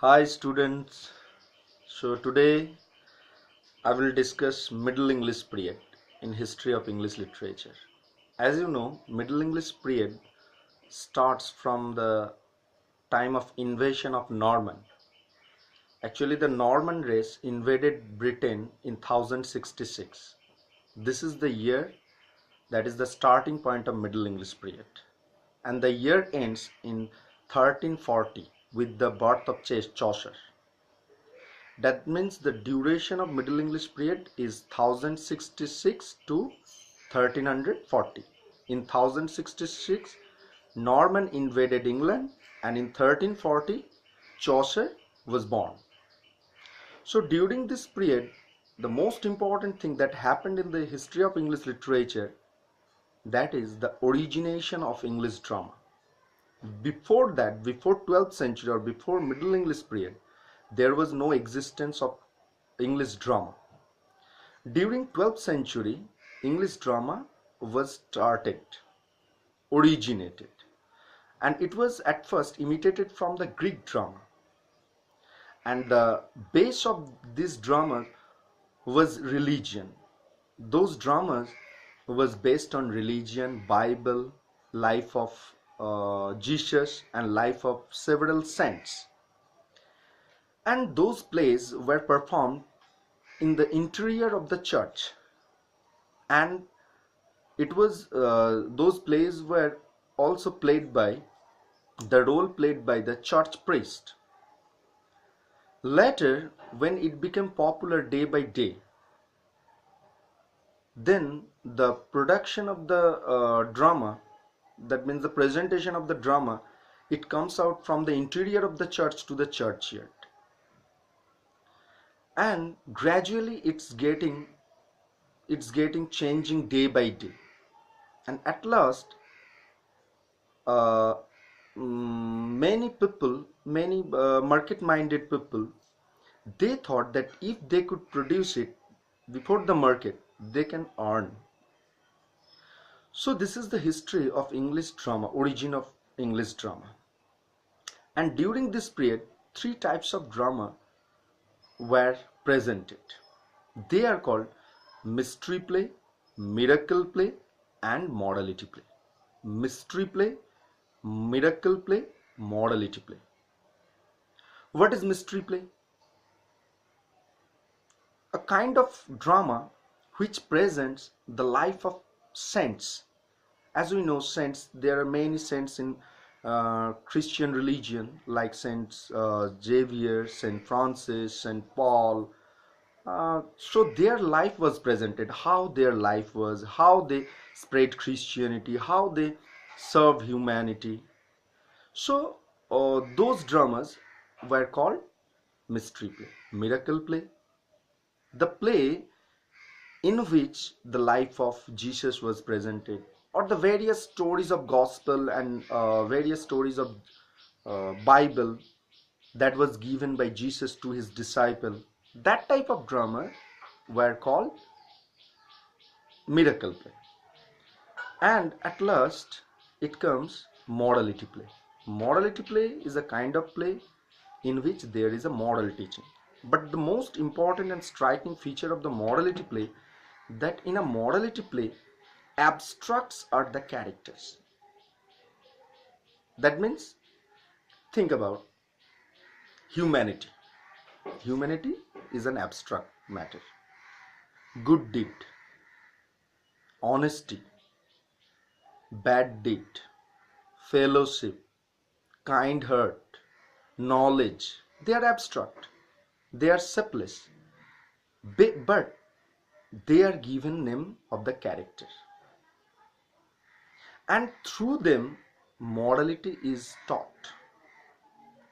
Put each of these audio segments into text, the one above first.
Hi students. So today I will discuss Middle English period in history of English literature. As you know, Middle English period starts from the time of invasion of Norman. Actually, the Norman race invaded Britain in 1066. This is the year that is the starting point of Middle English period. And the year ends in 1340 with the birth of Chaucer. That means the duration of Middle English period is 1066 to 1340. In 1066, Norman invaded England, and in 1340, Chaucer was born. So during this period, the most important thing that happened in the history of English literature, that is the origination of English drama. Before that, before 12th century or before Middle English period, there was no existence of English drama. During 12th century, English drama was originated, and it was at first imitated from the Greek drama. And the base of this drama was religion. Those dramas was based on religion, Bible, life of Jesus, and life of several saints. And those plays were performed in the interior of the church, and it was those plays were also played by the role played by the church priest. Later, when it became popular day by day, then the production of the drama, that means the presentation of the drama, it comes out from the interior of the church to the churchyard, and gradually it's getting changing day by day, and at last many people, many market-minded people, they thought that if they could produce it before the market, they can earn. So this is the history of English drama, origin of English drama. And during this period, three types of drama were presented. They are called mystery play, miracle play, and morality play. Mystery play, miracle play, morality play. What is mystery play? A kind of drama which presents the life of saints. As we know, saints, there are many saints in Christian religion, like Saint Xavier, Saint Francis, Saint Paul. So their life was presented, how their life was, how they spread Christianity, how they served humanity. So those dramas were called mystery play. Miracle play, the play in which the life of Jesus was presented, or the various stories of gospel and various stories of Bible that was given by Jesus to his disciple. That type of drama were called miracle play. And at last it comes morality play. Morality play is a kind of play in which there is a moral teaching. But the most important and striking feature of the morality play, that in a morality play, abstracts are the characters. That means, think about humanity. Humanity is an abstract matter. Good deed, honesty, bad deed, fellowship, kind heart, knowledge, they are abstract. They are shapeless. But they are given name of the character. And through them, morality is taught.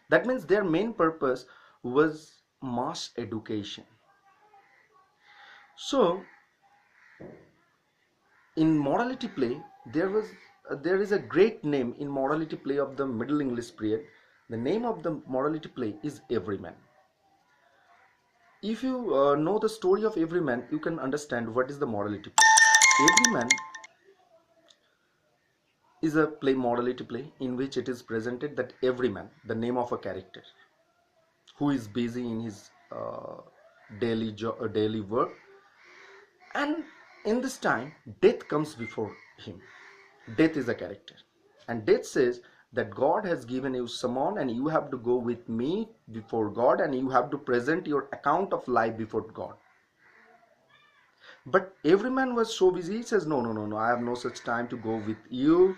That means their main purpose was mass education. So in morality play, there is a great name in morality play of the Middle English period. The name of the morality play is Everyman. If you know the story of Everyman, you can understand what is the morality play. Everyman is a play, morality play, in which it is presented that every man, the name of a character, who is busy in his daily work, and in this time death comes before him. Death is a character, and death says that God has given you someone and you have to go with me before God and you have to present your account of life before God. But every man was so busy, he says, no, no, no, no, I have no such time to go with you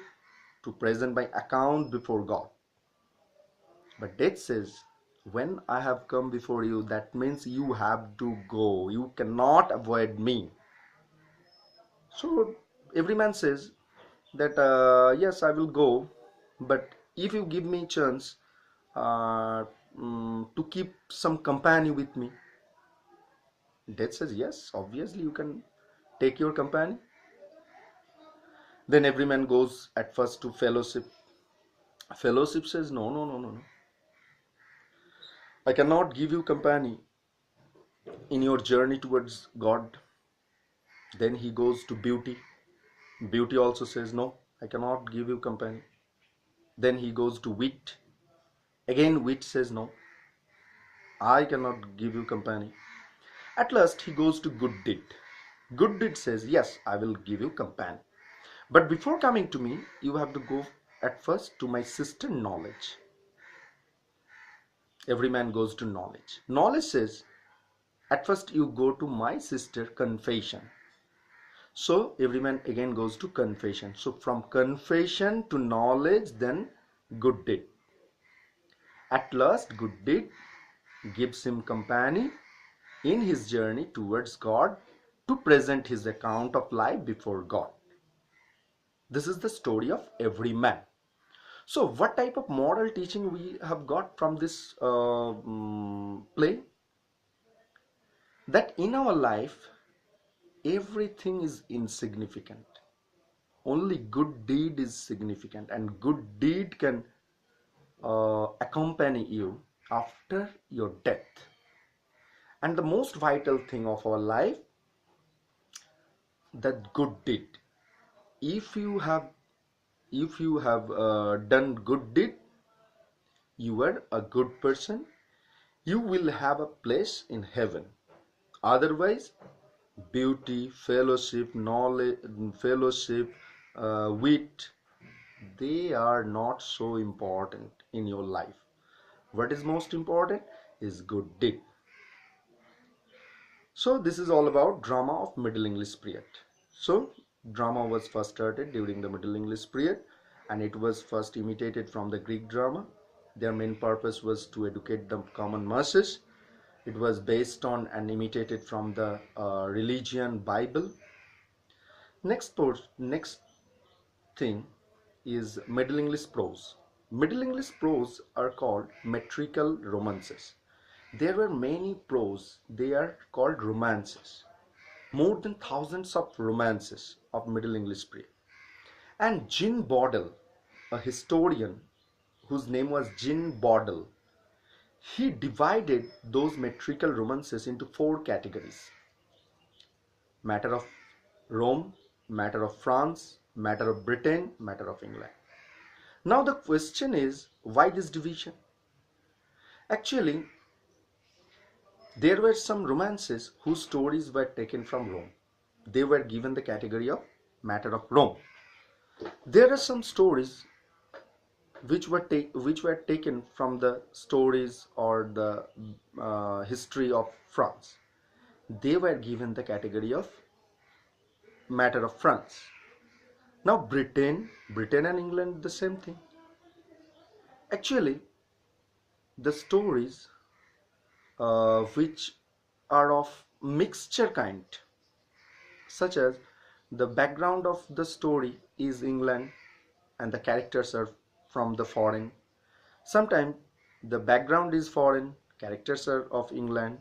to present my account before God. But death says, when I have come before you, that means you have to go. You cannot avoid me. So every man says that, yes, I will go, but if you give me chance to keep some company with me. Death says, yes, obviously you can take your company. Then every man goes at first to fellowship. Fellowship says, no, no, no, no, no. I cannot give you company in your journey towards God. Then he goes to beauty. Beauty also says, no, I cannot give you company. Then he goes to wit. Again, wit says, no, I cannot give you company. At last, he goes to good deed. Good deed says, yes, I will give you company. But before coming to me, you have to go at first to my sister knowledge. Every man goes to knowledge. Knowledge says, at first you go to my sister confession. So every man again goes to confession. So from confession to knowledge, then good deed. At last, good deed gives him company in his journey towards God to present his account of life before God. This is the story of every man. So what type of moral teaching we have got from this play? That in our life, everything is insignificant. Only good deed is significant, and good deed can accompany you after your death. And the most vital thing of our life, that good deed. If you have done good deed, you are a good person. You will have a place in heaven. Otherwise, beauty, fellowship, knowledge, wit, they are not so important in your life. What is most important is good deed. So this is all about drama of Middle English period. So drama was first started during the Middle English period, and it was first imitated from the Greek drama. Their main purpose was to educate the common masses. It was based on and imitated from the religion Bible. Next thing is Middle English prose. Middle English prose are called metrical romances. There were many prose, they are called romances. More than thousands of romances of Middle English period. And Jean Bodel, a historian whose name was Jean Bodel, he divided those metrical romances into 4 categories: matter of Rome, matter of France, matter of Britain, matter of England. Now the question is, why this division? Actually, there were some romances whose stories were taken from Rome. They were given the category of matter of Rome. There are some stories which were taken from the stories or the history of France. They were given the category of matter of France. Now Britain and England, the same thing. Actually, the stories which are of mixture kind, such as the background of the story is England and the characters are from the foreign. Sometimes the background is foreign, characters are of England.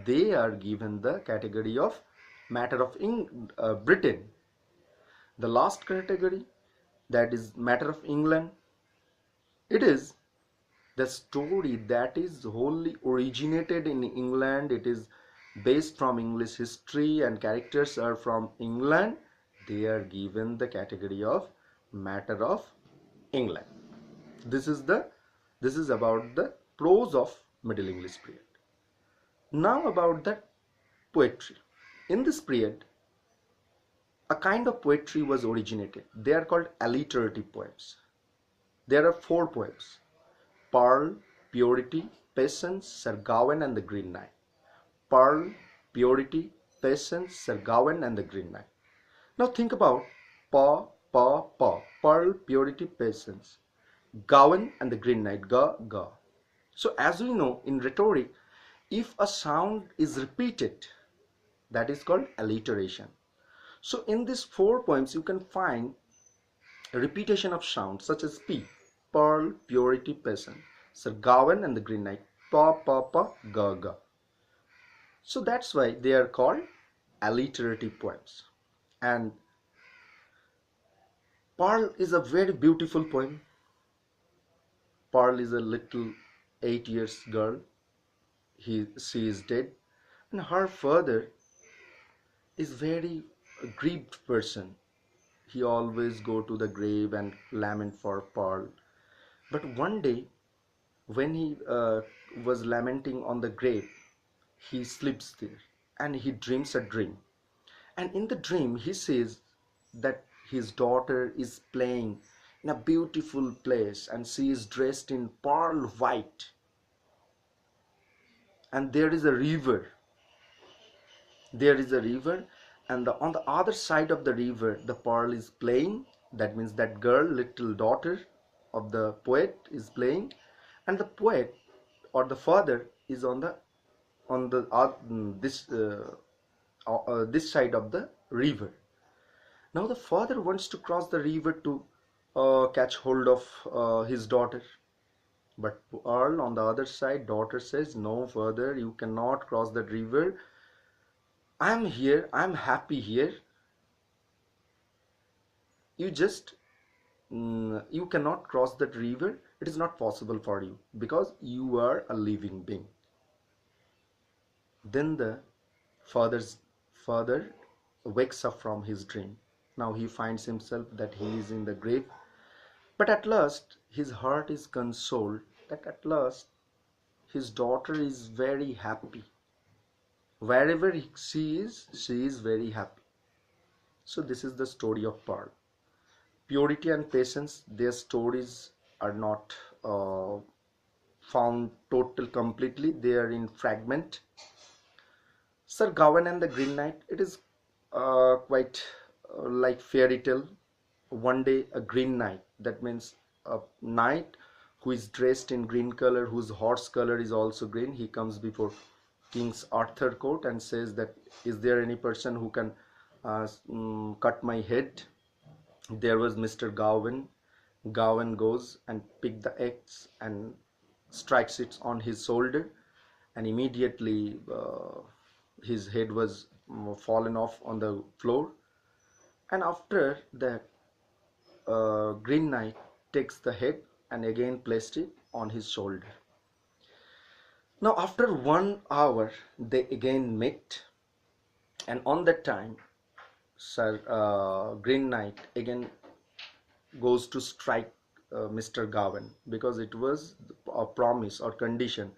They are given the category of matter of Britain. The last category, that is matter of England, it is the story that is wholly originated in England. It is based from English history and characters are from England. They are given the category of matter of England. This is about the prose of Middle English period. Now about the poetry. In this period, a kind of poetry was originated. They are called alliterative poems. There are four poems: Pearl, Purity, Patience, Sir Gawain, and the Green Knight. Pearl, Purity, Patience, Sir Gawain, and the Green Knight. Now think about pa, Pearl, Purity, Patience, Gawain, and the Green Knight, ga. So as we know in rhetoric, if a sound is repeated, that is called alliteration. So in these four poems, you can find a repetition of sounds such as P, Pearl, Purity, Patience, Sir Gawain, and the Green Knight, pa, ga. So that's why they are called alliterative poems. And Pearl is a very beautiful poem. Pearl is a little 8 years girl. She is dead, and her father is very grieved person. He always go to the grave and lament for Pearl. But one day, when he was lamenting on the grave, he sleeps there and he dreams a dream. And in the dream, he says that his daughter is playing in a beautiful place and she is dressed in pearl white. And there is a river. There is a river, and on the other side of the river, the pearl is playing. That means that girl, little daughter of the poet, is playing, and the poet or the father is on the this side of the river. Now the father wants to cross the river to catch hold of his daughter. But Earl on the other side, daughter says, no, father, you cannot cross that river. I'm here, I'm happy here. You just, you cannot cross that river. It is not possible for you because you are a living being. Then the father wakes up from his dream. Now he finds himself that he is in the grave. But at last his heart is consoled that at last his daughter is very happy. Wherever she is very happy. So this is the story of Pearl. Purity and Patience, their stories are not found total completely. They are in fragment. Sir Gawain and the Green Knight, it is quite like fairy tale. One day a green knight, that means a knight who is dressed in green color, whose horse color is also green, he comes before King's Arthur court and says that, is there any person who can cut my head? There was Mr. Gawain. Gawain goes and picks the axe and strikes it on his shoulder, and immediately his head was fallen off on the floor. And after that, Green Knight takes the head and again placed it on his shoulder. Now after 1 hour, they again met, and on that time, Sir Green Knight again goes to strike Mr. Gawain, because it was a promise or condition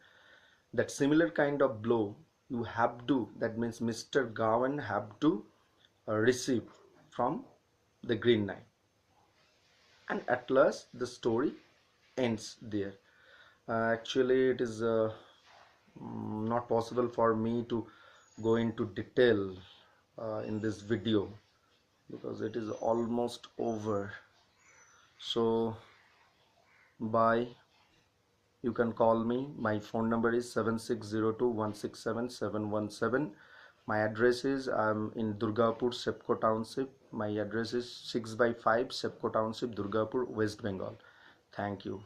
that similar kind of blow you have to, that means Mr. Gawain have to receive from the Green Knight. And at last the story ends there. Actually it is not possible for me to go into detail in this video because it is almost over. So bye. You can call me. My phone number is 7602167717. My address is, I'm in Durgapur, Sepko Township. My address is 6/5 Sepko Township, Durgapur, West Bengal. Thank you.